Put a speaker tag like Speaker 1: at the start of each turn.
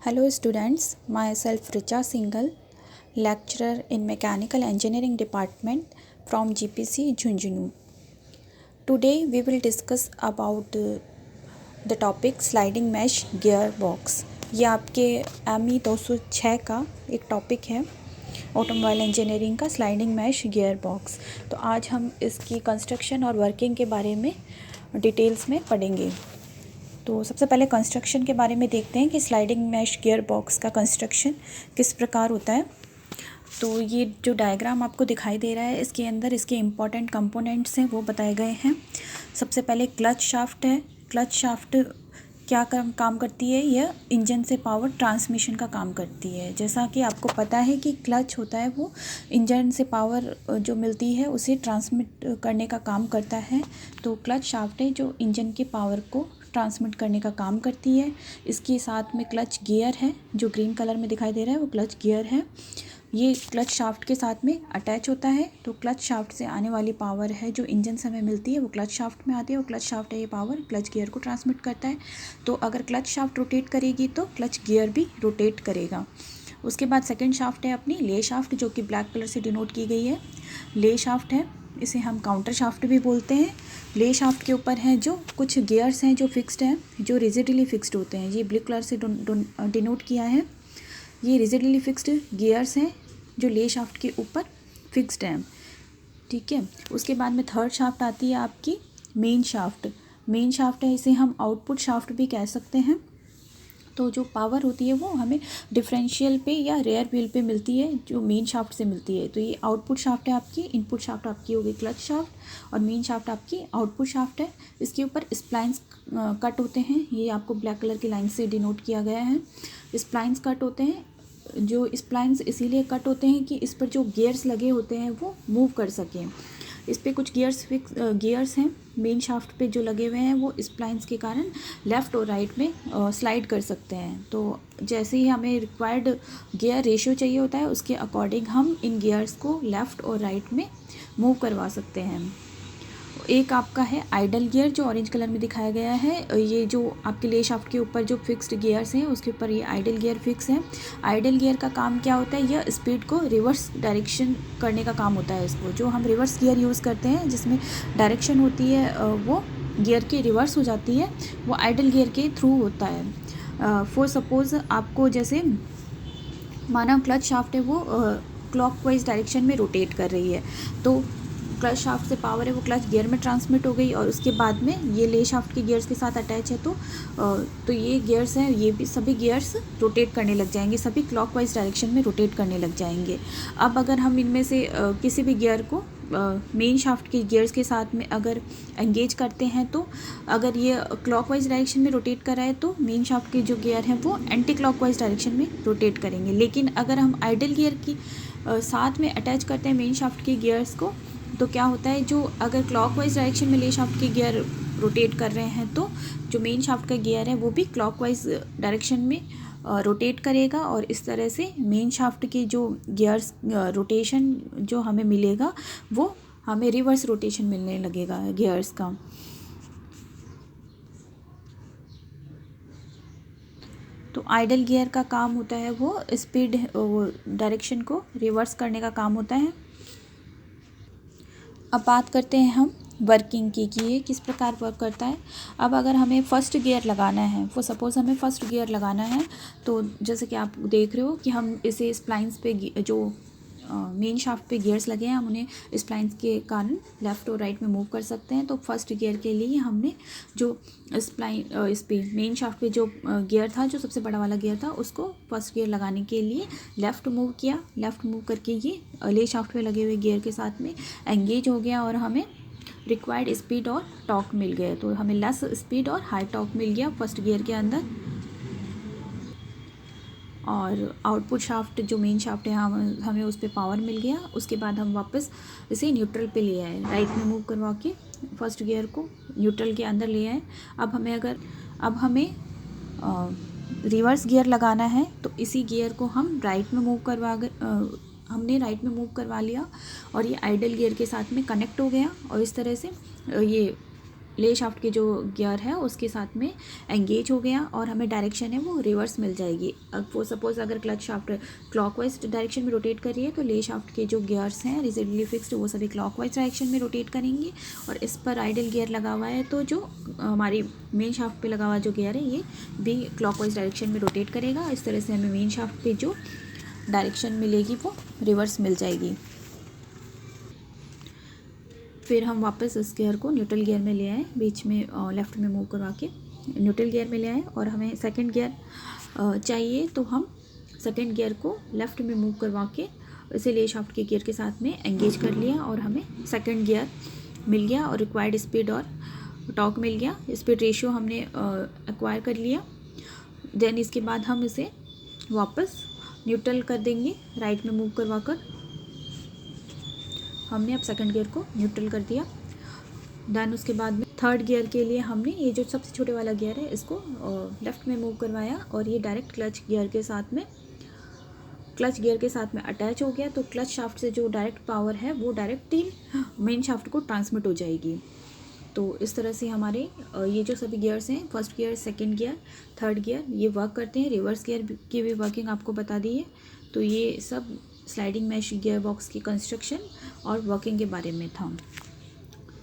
Speaker 1: Hello students, myself Richa Singhal, lecturer in Mechanical Engineering Department from GPC Jhunjhunu. Today we will discuss about the topic sliding mesh gearbox. ये आपके ME 206 का एक topic है automobile engineering का sliding mash gear box. तो आज हम इसकी कंस्ट्रक्शन और वर्किंग के बारे में डिटेल्स में पढ़ेंगे। तो सबसे पहले कंस्ट्रक्शन के बारे में देखते हैं कि स्लाइडिंग मैश गियर बॉक्स का कंस्ट्रक्शन किस प्रकार होता है। तो ये जो डायग्राम आपको दिखाई दे रहा है, इसके अंदर इसके इम्पॉर्टेंट कंपोनेंट्स हैं वो बताए गए हैं। सबसे पहले क्लच शाफ्ट है। क्लच शाफ्ट क्या काम करती है? यह इंजन से पावर ट्रांसमिशन का काम करती है। जैसा कि आपको पता है कि क्लच होता है वो इंजन से पावर जो मिलती है उसे ट्रांसमिट करने का काम करता है। तो क्लच शाफ्ट है जो इंजन की पावर को ट्रांसमिट करने का काम करती है। इसके साथ में क्लच गियर है जो ग्रीन कलर में दिखाई दे रहा है, वो क्लच गियर है। ये क्लच शाफ्ट के साथ में अटैच होता है। तो क्लच शाफ्ट से आने वाली पावर है जो इंजन से हमें मिलती है वो क्लच शाफ्ट में आती है, और क्लच शाफ्ट है ये पावर क्लच गियर को ट्रांसमिट करता है। तो अगर क्लच शाफ्ट रोटेट करेगी तो क्लच गियर भी रोटेट करेगा। उसके बाद सेकेंड शाफ्ट है अपनी ले शाफ्ट, जो कि ब्लैक कलर से डिनोट की गई है। ले शाफ्ट है, इसे हम काउंटर शाफ्ट भी बोलते हैं। ले शाफ्ट के ऊपर हैं जो कुछ गियर्स हैं जो फिक्स्ड हैं, जो रिजिडली फिक्स्ड होते हैं। ये ब्लू कलर से डिनोट किया है। ये रिजिडली फिक्स्ड गियर्स हैं जो ले शाफ्ट के ऊपर फिक्स्ड हैं, ठीक है। उसके बाद में थर्ड शाफ्ट आती है आपकी मेन शाफ्ट। मेन शाफ्ट है, इसे हम आउटपुट शाफ्ट भी कह सकते हैं। तो जो पावर होती है वो हमें डिफरेंशियल पे या रेयर व्हील पे मिलती है, जो मेन शाफ्ट से मिलती है। तो ये आउटपुट शाफ्ट है आपकी। इनपुट शाफ्ट आपकी हो गई क्लच शाफ्ट, और मेन शाफ्ट आपकी आउटपुट शाफ्ट है। इसके ऊपर स्प्लाइंस कट होते हैं, ये आपको ब्लैक कलर की लाइन से डिनोट किया गया है। स्प्लाइंस कट होते हैं, जो स्प्लाइंस इसीलिए कट होते हैं कि इस पर जो गियर्स लगे होते हैं वो मूव कर सकें। इस पे कुछ गियर्स हैं मेन शाफ्ट पे जो लगे हुए हैं, वो स्प्लाइंस के कारण लेफ़्ट और राइट में स्लाइड कर सकते हैं। तो जैसे ही हमें रिक्वायर्ड गियर रेशियो चाहिए होता है, उसके अकॉर्डिंग हम इन गियर्स को लेफ़्ट और राइट में मूव करवा सकते हैं। एक आपका है आइडल गियर जो ऑरेंज कलर में दिखाया गया है। ये जो आपके ले शाफ्ट के ऊपर जो फिक्स्ड गियर्स हैं उसके ऊपर ये आइडल गियर फिक्स है। आइडल गियर का काम क्या होता है? यह स्पीड को रिवर्स डायरेक्शन करने का काम होता है। इसको जो हम रिवर्स गियर यूज़ करते हैं जिसमें डायरेक्शन होती है वो गियर की रिवर्स हो जाती है, वो आइडल गियर के थ्रू होता है। फॉर सपोज़ आपको जैसे माना क्लच शाफ्ट है वो क्लॉकवाइज डायरेक्शन में रोटेट कर रही है, तो क्लच शाफ्ट से पावर है वो क्लच गियर में ट्रांसमिट हो गई, और उसके बाद में ये ले शाफ्ट के गियर्स के साथ अटैच है। तो ये गियर्स हैं, ये भी सभी गियर्स रोटेट करने लग जाएंगे, सभी क्लॉकवाइज डायरेक्शन में रोटेट करने लग जाएंगे। अब अगर हम इनमें से किसी भी गियर को मेन शाफ्ट के गियर्स के साथ में अगर एंगेज करते हैं, तो अगर ये क्लॉकवाइज डायरेक्शन में रोटेट कर रहा है तो मेन शाफ्ट के जो गियर हैं वो एंटी क्लॉकवाइज डायरेक्शन में रोटेट करेंगे। लेकिन अगर हम आइडल गियर की साथ में अटैच करते हैं मेन शाफ्ट के गियर्स को, तो क्या होता है, जो अगर क्लॉकवाइज डायरेक्शन में ले शाफ्ट के गियर रोटेट कर रहे हैं तो जो मेन शाफ्ट का गियर है वो भी क्लॉकवाइज डायरेक्शन में रोटेट करेगा, और इस तरह से मेन शाफ्ट के जो गियर्स रोटेशन जो हमें मिलेगा वो हमें रिवर्स रोटेशन मिलने लगेगा गियर्स का। तो आइडल गियर का काम होता है वो स्पीड डायरेक्शन को रिवर्स करने का काम होता है। अब बात करते हैं हम वर्किंग की कि ये किस प्रकार वर्क करता है। अब अगर हमें फर्स्ट गियर लगाना है, वो सपोज़ हमें फर्स्ट गियर लगाना है, तो जैसे कि आप देख रहे हो कि हम इसे स्प्लाइंस पे जो मेन शाफ्ट पे गियर्स लगे हैं, हम उन्हें स्प्लाइंस के कारण लेफ़्ट और राइट में मूव कर सकते हैं। तो फर्स्ट गियर के लिए हमने जो इस पे मेन शाफ्ट पे जो गियर था, जो सबसे बड़ा वाला गियर था, उसको फर्स्ट गियर लगाने के लिए लेफ़्ट मूव किया। लेफ़्ट मूव करके ये ले शाफ्ट पे लगे हुए गियर के साथ में एंगेज हो गया, और हमें रिक्वायर्ड स्पीड और टॉर्क मिल गया। तो हमें लेस स्पीड और हाई टॉर्क मिल गया फर्स्ट गियर के अंदर। और आउटपुट शाफ्ट जो मेन शाफ्ट है हमें उस पर पावर मिल गया। उसके बाद हम वापस इसे न्यूट्रल पे ले आए, राइट में मूव करवा के फर्स्ट गियर को न्यूट्रल के अंदर ले आए। अब हमें रिवर्स गियर लगाना है, तो इसी गियर को हम राइट में मूव हमने राइट में मूव करवा लिया, और ये आइडल गियर के साथ में कनेक्ट हो गया, और इस तरह से ये ले शाफ्ट के जो गियर है उसके साथ में एंगेज हो गया और हमें डायरेक्शन है वो रिवर्स मिल जाएगी। अब वो सपोज़ अगर क्लच शाफ्ट क्लॉकवाइज डायरेक्शन में रोटेट कर रही है तो ले शाफ्ट के जो गियर्स हैं रिजिडली फिक्स्ड वो सभी क्लॉकवाइज डायरेक्शन में रोटेट करेंगे, और इस पर आइडल गियर लगा हुआ है तो जो हमारी मेन शाफ्ट पे लगा हुआ जो गियर है ये भी क्लॉकवाइज डायरेक्शन में रोटेट करेगा। इस तरह से हमें मेन शाफ्ट पे जो डायरेक्शन मिलेगी वो रिवर्स मिल जाएगी। फिर हम वापस इस गियर को न्यूट्रल गियर में ले आए, बीच में लेफ़्ट में मूव करवा के न्यूट्रल गियर में ले आए, और हमें सेकंड गियर चाहिए तो हम सेकंड गियर को लेफ़्ट में मूव करवा के इसे ले शाफ्ट के गियर के साथ में एंगेज कर लिया और हमें सेकंड गियर मिल गया और रिक्वायर्ड स्पीड और टॉर्क मिल गया। स्पीड रेशियो हमने एक्वायर कर लिया। देन इसके बाद हम इसे वापस न्यूट्रल कर देंगे, राइट में मूव करवा कर हमने अब सेकंड गियर को न्यूट्रल कर दिया। देन उसके बाद में थर्ड गियर के लिए हमने ये जो सबसे छोटे वाला गियर है इसको लेफ़्ट में मूव करवाया और ये डायरेक्ट क्लच गियर के साथ में अटैच हो गया। तो क्लच शाफ्ट से जो डायरेक्ट पावर है वो डायरेक्टली मेन शाफ्ट को ट्रांसमिट हो जाएगी। तो इस तरह से हमारे ये जो सभी गियर्स हैं, first gear, second gear, third gear, ये वर्क करते हैं। रिवर्स गियर की भी वर्किंग आपको बता दी है। तो ये सब स्लाइडिंग मैश गियर बॉक्स की कंस्ट्रक्शन और वर्किंग के बारे में था।